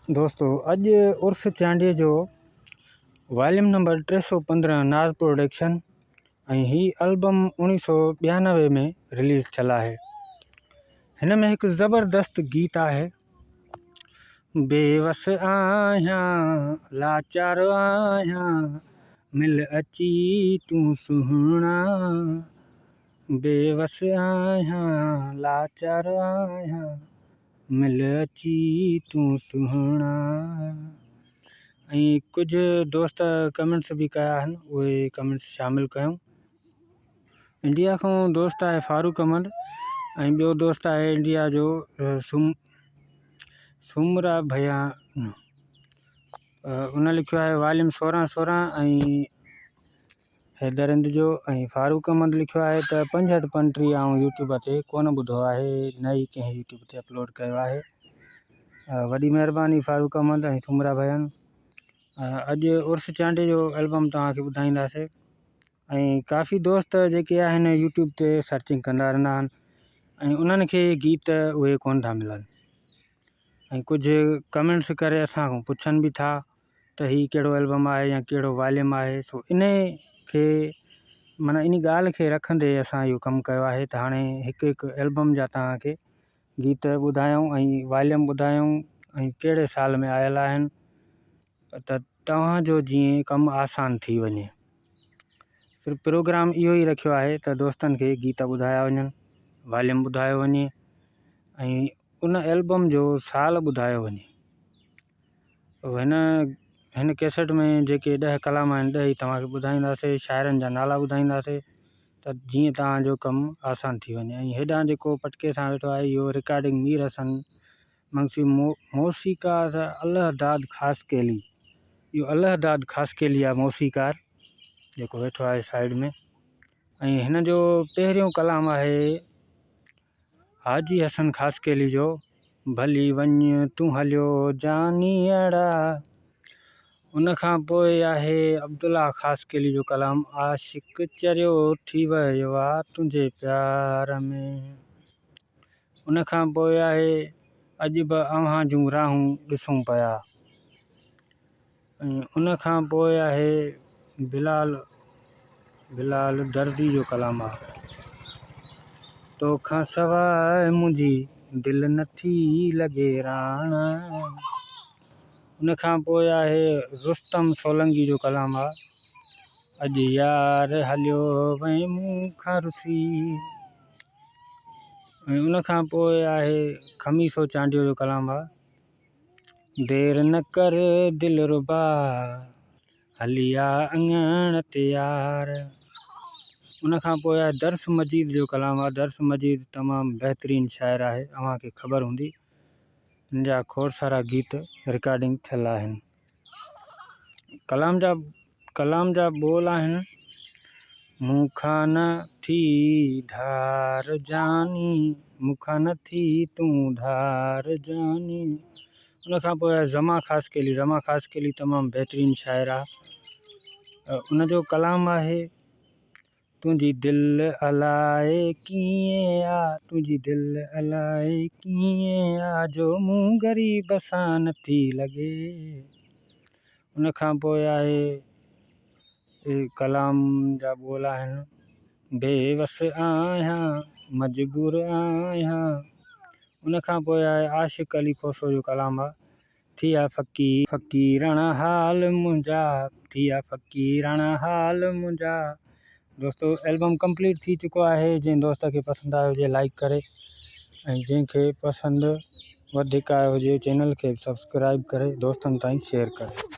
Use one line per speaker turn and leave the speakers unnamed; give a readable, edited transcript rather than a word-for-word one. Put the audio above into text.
दोस्तों अज उर्स चांडीअ जो वॉल्यूम नंबर 315 नाज़ प्रोडक्शन ऐं ही एल्बम 1992 में रिलीज़ थियल आहे। हिन में एक ज़बरदस्त गीत आहे, बेवस आहियां लाचार आहियां मिल अची तूं सुहिणा, बेवस आहियां लाचार आहियां मिल अची तूं सुहिणा। ऐं कुछ दोस्त कमेंट्स भी कया आहिनि, उहे कमेंट्स शामिल कयूं। इंडिया खां दोस्त आहे फारूक अहमद ऐं ॿियो दोस्त आहे इंडिया जो सुमरा भैया। उन लिखियो आहे वॉल्यूम 16 ऐं हैदरंद जो। ऐं फारूक अहमद लिखियो आहे त 65 पंटीह ऐं यूट्यूब ते कोन ॿुधो आहे, न ई कंहिं यूट्यूब ते अपलोड कयो आहे। वॾी महिरबानी फारूक अहमद ऐं सुमरा भैयानि। अॼु उर्स चांडे जो एल्बम तव्हांखे ॿुधाईंदासीं ऐं काफ़ी दोस्त जेके आहिनि यूट्यूब ते सर्चिंग कंदा रहंदा आहिनि ऐं उन्हनि खे गीत उहे कोन था मिलनि ऐं कुझु कमेंट्स करे असां खां पुछनि बि था त हीउ कहिड़ो एल्बम आहे या कहिड़ो वॉल्यूम आहे। सो इन खे माना इन ॻाल्हि खे रखंदे असां इहो कमु कयो आहे त हाणे हिकु एल्बम जा तव्हांखे गीत ॿुधायूं ऐं वॉल्यूम ॿुधायूं ऐं कहिड़े साल में आयल आहिनि त तव्हांजो जीअं कमु आसान थी वञे। सिर्फ़ु प्रोग्राम इहो ई रखियो आहे त दोस्तनि खे गीत ॿुधाया वञनि, वॉल्यूम ॿुधायो वञे ऐं उन एल्बम जो साल ॿुधायो वञे। हिन कैसेट में जेके 10 कलाम आहिनि 10 ई तव्हांखे ॿुधाईंदासीं, शाइरनि जा नाला ॿुधाईंदासीं त जीअं तव्हांजो कमु आसान थी वञे। ऐं हेॾां जेको पटके सां वेठो आहे इहो रिकॉर्डिंग मीर हसन मंगसी मौसीक़ार अलहदाद ख़ासकेली, इहो अलहदाद ख़ासकेली आहे मौसीक़ार जेको वेठो आहे साइड में। ऐं हिन जो पहिरियों कलाम आहे हाजी हसन ख़ासकेली जो, भली वञ तूं हलियो जानी अड़ा। उन खां पोइ आहे अब्दुल्ला ख़ासकेली जो कलाम, आशिक़ चरियो थी वियो आहे तुंहिंजे प्यार में। उन खां पोइ आहे अॼु बि अव्हां जूं राहूं ॾिसूं पिया। ऐं उन खां पोइ आहे बिलाल दर्दी जो कलाम आहे, तोखां सवाइ मुंहिंजी दिलि नथी लॻे राणा। उन खां पोइ आहे रुस्तम सोलंकी जो कलाम आहे, अॼु यार हलियो वई मूंखां रुसी। ऐं उन खां पोइ आहे खमीसो चांडियो जो कलाम आहे, देर न कर दिलरुबा हली आ अंगण ते यार। उन खां पोइ आहे दर्स मजीद जो कलाम आहे। दर्स मजीद तमामु बहितरीनु शाइर आहे, अव्हांखे ख़बर हूंदी। हिन जा खोड़ सारा गीत रिकॉर्डिंग थियल आहिनि। कलाम जा बोल आहिनि, मूंखां न थी धार जानी, मूंखां न थी तूं धार जानी। उन खां पोइ ज़मा ख़ासकेली तमामु बहितरीनु शाइर आहे। उन जो कलाम आहे, तुंहिंजी दिलि अलाए कीअं आहे, तुंहिंजी दिलि अलाए कीअं आहे जो मूं ग़रीब सां नथी लॻे। उन खां पोइ आहे कलाम जा बोल आहिनि, बेवस आहियां मजबूर आहियां। उन खां पोइ आहे आशिक़ अली खोसो जो कलाम आहे, थिया फ़क़ीरन हाल मुंहिंजा, थिया फ़क़ीरन हाल मुंहिंजा। दोस्तों एल्बम कंप्लीट थी चुको आहे। जंहिं दोस्त खे पसंदि आयो हुजे लाइक करे ऐं जंहिंखे पसंदि वधीक आयो हुजे चैनल खे सब्सक्राइब करे दोस्तनि ताईं शेयर करे।